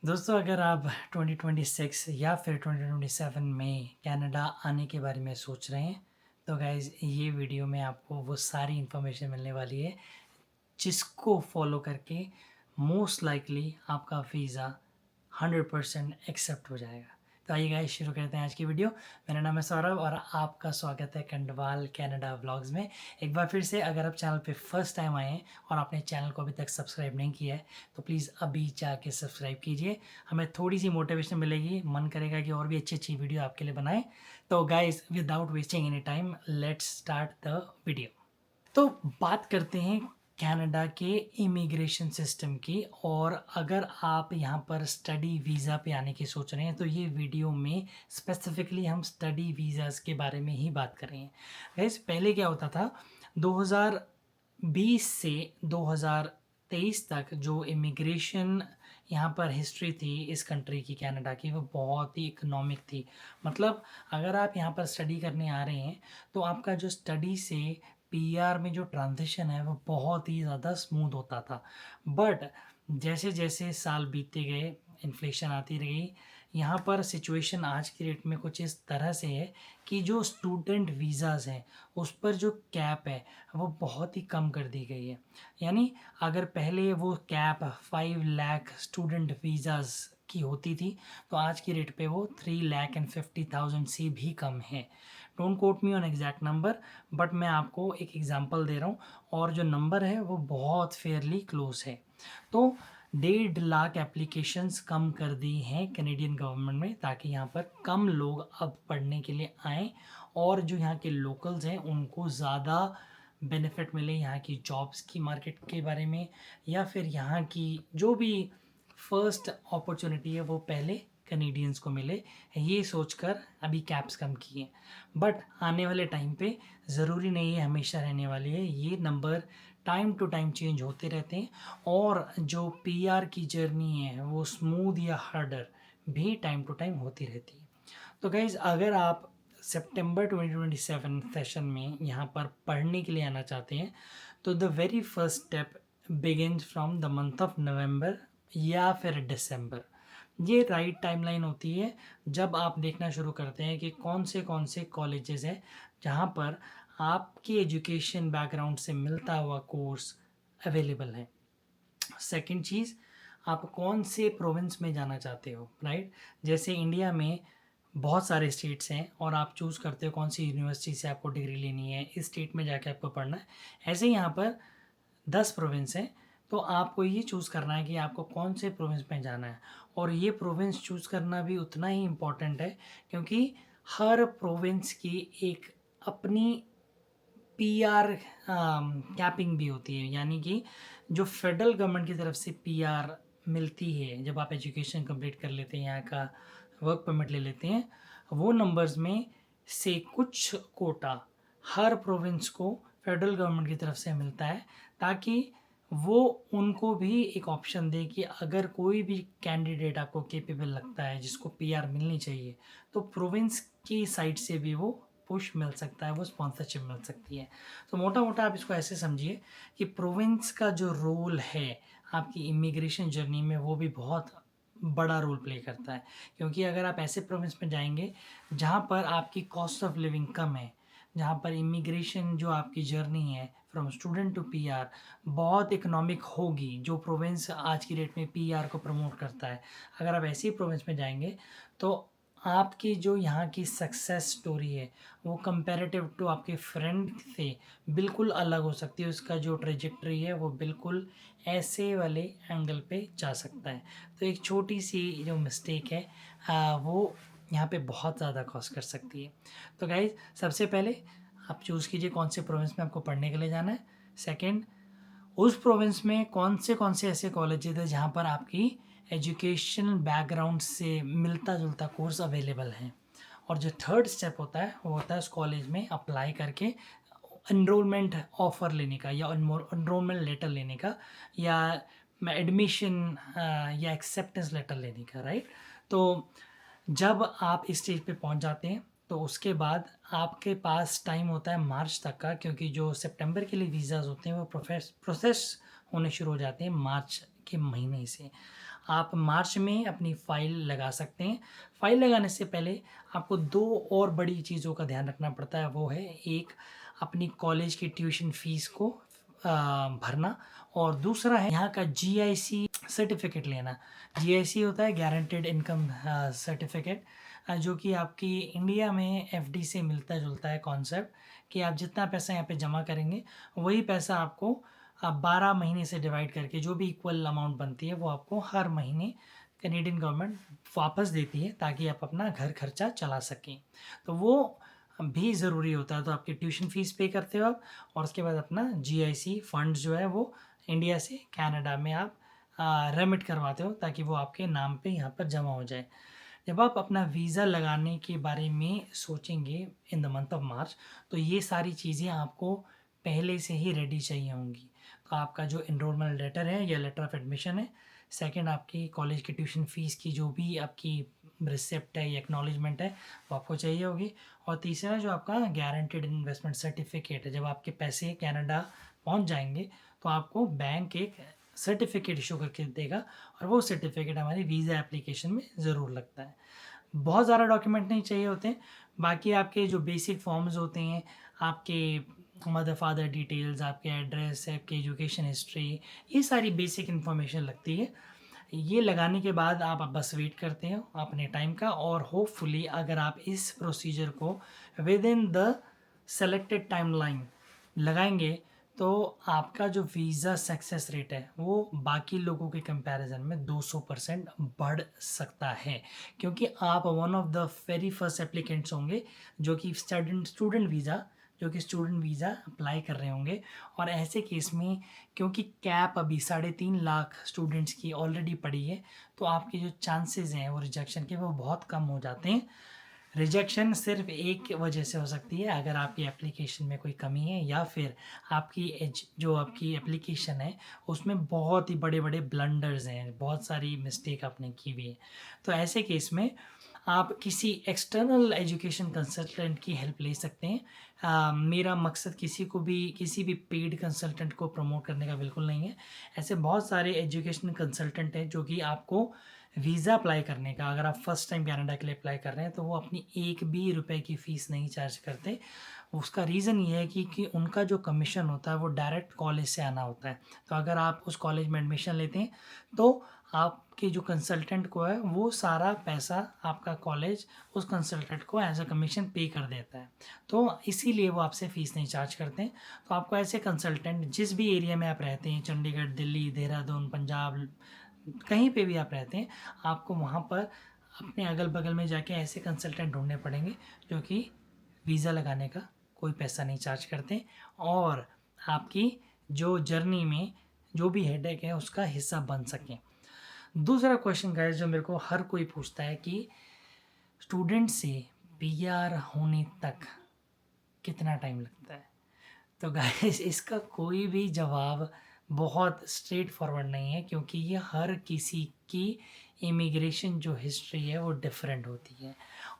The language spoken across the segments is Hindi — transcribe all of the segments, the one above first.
दोस्तों अगर आप 2026 या फिर 2027 में कनाडा आने के बारे में सोच रहे हैं तो गाइज़ ये वीडियो में आपको वो सारी इन्फॉर्मेशन मिलने वाली है जिसको फॉलो करके मोस्ट लाइकली आपका वीज़ा 100% एक्सेप्ट हो जाएगा। तो आइए गाइस शुरू करते हैं आज की वीडियो। मेरा नाम है सौरभ और आपका स्वागत है कंडवाल कनाडा व्लॉग्स में। एक बार फिर से अगर आप चैनल पे फर्स्ट टाइम आए हैं और आपने चैनल को अभी तक सब्सक्राइब नहीं किया है तो प्लीज़ अभी जाके सब्सक्राइब कीजिए। हमें थोड़ी सी मोटिवेशन मिलेगी, मन करेगा कि और भी अच्छी अच्छी वीडियो आपके लिए बनाएं। तो guys without wasting any time let's start the video. तो बात करते हैं कनाडा के इमिग्रेशन सिस्टम की। और अगर आप यहाँ पर स्टडी वीज़ा पे आने की सोच रहे हैं तो ये वीडियो में स्पेसिफिकली हम स्टडी वीज़ाज़ के बारे में ही बात कर रहे हैं। गाइस पहले क्या होता था, 2020 से 2023 तक जो इमिग्रेशन यहाँ पर हिस्ट्री थी इस कंट्री की, कनाडा की, वो बहुत ही इकोनॉमिक थी। मतलब अगर आप यहाँ पर स्टडी करने आ रहे हैं तो आपका जो स्टडी से पीआर में जो ट्रांजिशन है वो बहुत ही ज़्यादा स्मूथ होता था। बट जैसे जैसे साल बीतते गए, इन्फ्लेशन आती रही, यहाँ पर सिचुएशन आज की डेट में कुछ इस तरह से है कि जो स्टूडेंट वीज़ाज़ हैं उस पर जो कैप है वो बहुत ही कम कर दी गई है। यानी अगर पहले वो कैप 5 लाख स्टूडेंट वीज़ाज़ की होती थी तो आज की रेट पे वो 3,50,000 से भी कम है। Don't quote me on exact number, but मैं आपको एक एग्जांपल दे रहा हूँ और जो नंबर है वो बहुत फेयरली क्लोज है। तो 1.5 लाख एप्लीकेशंस कम कर दी हैं कैनेडियन गवर्नमेंट में ताकि यहाँ पर कम लोग अब पढ़ने के लिए आएँ और जो यहाँ के लोकल्स हैं उनको ज़्यादा बेनिफिट मिले यहाँ की जॉब्स की मार्केट के बारे में, या फिर यहाँ की जो भी फर्स्ट अपॉर्चुनिटी है वो पहले कनेडियंस को मिले। ये सोचकर अभी कैप्स कम किए हैं। बट आने वाले टाइम पे ज़रूरी नहीं है हमेशा रहने वाली है, ये number time to time change होते रहते हैं और जो पीआर की जर्नी है वो स्मूथ या हार्डर भी टाइम टू टाइम होती रहती है। तो गाइज़ अगर आप सितंबर 2027 सेशन में यहाँ पर पढ़ने के लिए आना चाहते हैं तो the very first step begins from the month of November या फिर दिसंबर। ये राइट टाइमलाइन होती है जब आप देखना शुरू करते हैं कि कौन से कॉलेजेस हैं जहाँ पर आपकी एजुकेशन बैकग्राउंड से मिलता हुआ कोर्स अवेलेबल है। सेकंड चीज़, आप कौन से प्रोविंस में जाना चाहते हो, राइट। जैसे इंडिया में बहुत सारे स्टेट्स हैं और आप चूज़ करते हो कौन सी यूनिवर्सिटी से आपको डिग्री लेनी है, इस स्टेट में जाके आपको पढ़ना है। ऐसे ही यहाँ पर 10 प्रोविंस हैं तो आपको ये चूज़ करना है कि आपको कौन से प्रोविंस में जाना है। और ये प्रोविंस चूज़ करना भी उतना ही इम्पोर्टेंट है क्योंकि हर प्रोविंस की एक अपनी पीआर कैपिंग भी होती है। यानी कि जो फेडरल गवर्नमेंट की तरफ से पीआर मिलती है जब आप एजुकेशन कंप्लीट कर लेते हैं, यहाँ का वर्क परमिट ले लेते हैं, वो नंबर्स में से कुछ कोटा हर प्रोविंस को फेडरल गवर्नमेंट की तरफ से मिलता है ताकि वो उनको भी एक ऑप्शन दे कि अगर कोई भी कैंडिडेट आपको कैपेबल लगता है जिसको पीआर मिलनी चाहिए तो प्रोविंस की साइड से भी वो पुश मिल सकता है, वो स्पॉन्सरशिप मिल सकती है। तो मोटा मोटा आप इसको ऐसे समझिए कि प्रोविंस का जो रोल है आपकी इमिग्रेशन जर्नी में वो भी बहुत बड़ा रोल प्ले करता है। क्योंकि अगर आप ऐसे प्रोविंस में जाएंगे जहाँ पर आपकी कॉस्ट ऑफ लिविंग कम है, जहाँ पर इमिग्रेशन जो आपकी जर्नी है फ्रॉम स्टूडेंट टू पीआर बहुत इकोनॉमिक होगी, जो प्रोविंस आज की डेट में पीआर को प्रमोट करता है, अगर आप ऐसी प्रोविंस में जाएंगे तो आपकी जो यहाँ की सक्सेस स्टोरी है वो कंपैरेटिव टू आपके फ्रेंड से बिल्कुल अलग हो सकती है। उसका जो ट्रेजेक्ट्री है वो बिल्कुल ऐसे वाले एंगल पे जा सकता है। तो एक छोटी सी जो मिस्टेक है वो यहाँ पे बहुत ज़्यादा कॉस्ट कर सकती है। तो गाइज सबसे पहले आप चूज़ कीजिए कौन से प्रोविंस में आपको पढ़ने के लिए जाना है। सेकंड, उस प्रोविंस में कौन से ऐसे कॉलेजेस हैं जहाँ पर आपकी एजुकेशन बैकग्राउंड से मिलता जुलता कोर्स अवेलेबल हैं। और जो थर्ड स्टेप होता है वो होता है उस कॉलेज में अप्लाई करके एनरोलमेंट ऑफ़र लेने का या एनरोलमेंट लेटर लेने का या एडमिशन या एक्सेप्टेंस लेटर लेने का, राइट। तो जब आप इस स्टेज पे पहुंच जाते हैं तो उसके बाद आपके पास टाइम होता है मार्च तक का, क्योंकि जो सितंबर के लिए वीज़ाज़ होते हैं वो प्रोसेस होने शुरू हो जाते हैं मार्च के महीने से। आप मार्च में अपनी फ़ाइल लगा सकते हैं। फ़ाइल लगाने से पहले आपको 2 और बड़ी चीज़ों का ध्यान रखना पड़ता है, वो है एक अपनी कॉलेज की ट्यूशन फ़ीस को भरना और दूसरा है यहाँ का जीआईसी सर्टिफ़िकेट लेना। जीआईसी होता है गारंटीड इनकम सर्टिफ़िकेट, जो कि आपकी इंडिया में एफडी से मिलता-जुलता है कॉन्सेप्ट कि आप जितना पैसा यहाँ पे जमा करेंगे, वही पैसा आपको 12 महीने से डिवाइड करके जो भी इक्वल अमाउंट बनती है, वो आपको हर महीने कनेडियन गवर्नमेंट वापस देती है ताकि आप अपना घर खर्चा चला सकें। तो वो भी ज़रूरी होता है, तो आपकी ट्यूशन फ़ीस पे करते हो आप और उसके बाद अपना जीआईसी फंड्स जो है वो इंडिया से कनाडा में आप रेमिट करवाते हो ताकि वो आपके नाम पे यहाँ पर जमा हो जाए। जब आप अपना वीज़ा लगाने के बारे में सोचेंगे in the month of March, तो ये सारी चीज़ें आपको पहले से ही रेडी चाहिए होंगी। तो आपका जो एनरोलमेंट लेटर है या लेटर ऑफ एडमिशन है, सेकंड आपकी कॉलेज की ट्यूशन फ़ीस की जो भी आपकी रिसिप्ट है या एक्नॉलेजमेंट है, वो आपको चाहिए होगी और तीसरा जो आपका गारंटीड इन्वेस्टमेंट सर्टिफिकेट है, जब आपके पैसे कनाडा पहुंच जाएंगे तो आपको बैंक एक सर्टिफिकेट इशू करके देगा और वो सर्टिफिकेट हमारी वीज़ा एप्लीकेशन में ज़रूर लगता है। बहुत ज़्यादा डॉक्यूमेंट नहीं चाहिए होते हैं, बाकी आपके जो बेसिक फॉर्म्स होते हैं, आपके मदर फादर डिटेल्स, आपके एड्रेस, आपकी एजुकेशन हिस्ट्री, ये सारी बेसिक इन्फॉर्मेशन लगती है। ये लगाने के बाद आप बस वेट करते हो अपने टाइम का और होपफुली अगर आप इस प्रोसीजर को with in the selected timeline लगाएंगे तो आपका जो वीज़ा सक्सेस रेट है वो बाकी लोगों के कंपैरिजन में 200% बढ़ सकता है, क्योंकि आप one of the very first applicants होंगे जो कि स्टूडेंट वीज़ा जो कि स्टूडेंट वीज़ा अप्लाई कर रहे होंगे। और ऐसे केस में क्योंकि कैप अभी 3.5 लाख स्टूडेंट्स की ऑलरेडी पड़ी है, तो आपके जो चांसेस हैं वो रिजेक्शन के वो बहुत कम हो जाते हैं। रिजेक्शन सिर्फ एक वजह से हो सकती है, अगर आपकी एप्लीकेशन में कोई कमी है या फिर आपकी जो आपकी एप्लीकेशन है उसमें बहुत ही बड़े बड़े ब्लंडर्स हैं, बहुत सारी मिस्टेक आपने की हुई है। तो ऐसे केस में आप किसी एक्सटर्नल एजुकेशन कंसल्टेंट की हेल्प ले सकते हैं। मेरा मकसद किसी भी पेड कंसल्टेंट को प्रमोट करने का बिल्कुल नहीं है। ऐसे बहुत सारे एजुकेशन कंसल्टेंट हैं जो कि आपको वीज़ा अप्लाई करने का, अगर आप फर्स्ट टाइम कनाडा के लिए अप्लाई कर रहे हैं तो वो अपनी एक भी रुपए की फ़ीस नहीं चार्ज करते। उसका रीज़न ये है कि उनका जो कमीशन होता है वो डायरेक्ट कॉलेज से आना होता है। तो अगर आप उस कॉलेज में एडमिशन लेते हैं तो आपके जो कंसल्टेंट को है वो सारा पैसा आपका कॉलेज उस कंसल्टेंट को एज अ कमीशन पे कर देता है। तो इसीलिए वो आपसे फ़ीस नहीं चार्ज करते हैं। तो आपको ऐसे कंसल्टेंट जिस भी एरिया में आप रहते हैं, चंडीगढ़, दिल्ली, देहरादून, पंजाब, कहीं पे भी आप रहते हैं, आपको वहाँ पर अपने अगल-बगल में जाके ऐसे कंसल्टेंट ढूँढने पड़ेंगे जो कि वीज़ा लगाने का कोई पैसा नहीं चार्ज करते और आपकी जो जर्नी में जो भी हेडेक है उसका हिस्सा बन सकें। दूसरा क्वेश्चन गाइस जो मेरे को हर कोई पूछता है कि स्टूडेंट से पीआर होने तक कितना टाइम लगता है? तो गाइस इसका कोई भी जवाब बहुत स्ट्रेट फॉरवर्ड नहीं है, क्योंकि ये हर किसी की इमिग्रेशन जो हिस्ट्री है वो डिफरेंट होती है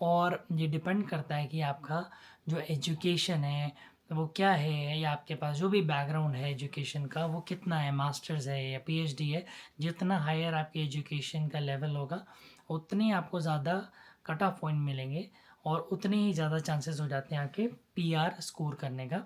और ये डिपेंड करता है कि आपका जो एजुकेशन है वो क्या है या आपके पास जो भी बैकग्राउंड है एजुकेशन का वो कितना है, मास्टर्स है या पीएचडी है। जितना हायर आपकी एजुकेशन का लेवल होगा उतनी आपको ज़्यादा कट ऑफ पॉइंट मिलेंगे और उतने ही ज़्यादा चांसेस हो जाते हैं आपके पीआर स्कोर करने का।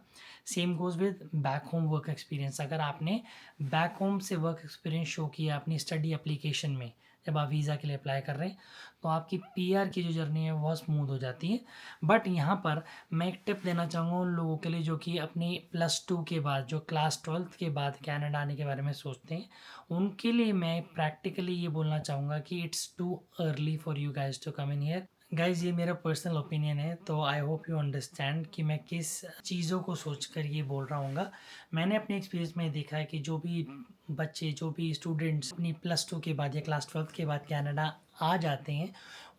Same goes with back home work experience. अगर आपने बैक होम से वर्क एक्सपीरियंस शो किया अपनी स्टडी एप्लीकेशन में जब आप वीज़ा के लिए अप्लाई कर रहे हैं तो आपकी पीआर की जो जर्नी है वो स्मूथ हो जाती है। बट यहाँ पर मैं एक टिप देना चाहूँगा उन लोगों के लिए जो कि अपनी +2 के बाद जो क्लास 12th के बाद कनाडा आने के बारे में सोचते हैं, उनके लिए मैं प्रैक्टिकली ये बोलना चाहूँगा कि it's too early for you guys to come in here. Guys ये मेरा पर्सनल ओपिनियन है, तो आई होप यू अंडरस्टैंड कि मैं किस चीज़ों को सोचकर ये बोल रहा हूँगा। मैंने अपने एक्सपीरियंस में देखा है कि जो भी बच्चे, जो भी स्टूडेंट्स अपनी +2 के बाद या क्लास 12th के बाद कनाडा आ जाते हैं,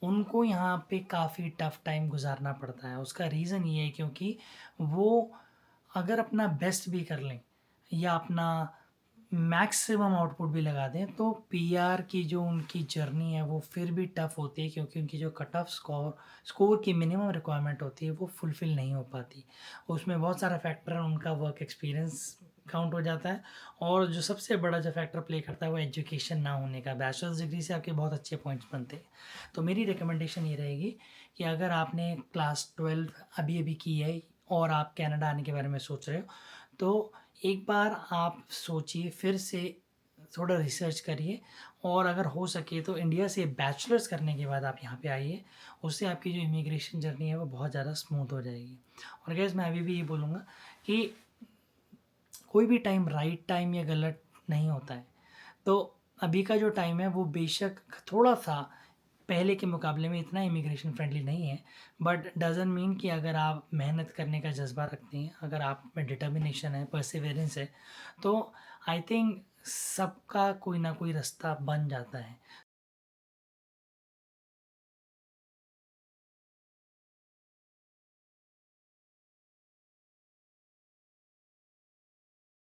उनको यहाँ पे काफ़ी टफ़ टाइम गुज़ारना पड़ता है। उसका रीज़न ये है क्योंकि वो अगर अपना बेस्ट भी कर लें या अपना मैक्सिमम आउटपुट भी लगा दें तो पीआर की जो उनकी जर्नी है वो फिर भी टफ़ होती है, क्योंकि उनकी जो कट ऑफ स्कोर की मिनिमम रिक्वायरमेंट होती है वो फुलफ़िल नहीं हो पाती। उसमें बहुत सारा फैक्टर है, उनका वर्क एक्सपीरियंस काउंट हो जाता है। और जो सबसे बड़ा जो फैक्टर प्ले करता है वो एजुकेशन ना होने का। बैचलर्स डिग्री से आपके बहुत अच्छे पॉइंट्स बनते हैं। तो मेरी रिकमेंडेशन ये रहेगी कि अगर आपने क्लास 12 अभी अभी की है और आप कनाडा आने के बारे में सोच रहे हो, तो एक बार आप सोचिए, फिर से थोड़ा रिसर्च करिए, और अगर हो सके तो इंडिया से बैचलर्स करने के बाद आप यहाँ पे आइए। उससे आपकी जो इमिग्रेशन जर्नी है वो बहुत ज़्यादा स्मूथ हो जाएगी। और गैस मैं अभी भी ये बोलूँगा कि कोई भी टाइम राइट टाइम या गलत नहीं होता है। तो अभी का जो टाइम है वो बेशक थोड़ा सा पहले के मुकाबले में इतना इमिग्रेशन फ्रेंडली नहीं है, बट डजंट मीन कि अगर आप मेहनत करने का जज्बा रखते हैं, अगर आप में डिटर्मिनेशन है, परसिवेरेंस है, तो आई थिंक सबका कोई ना कोई रास्ता बन जाता है।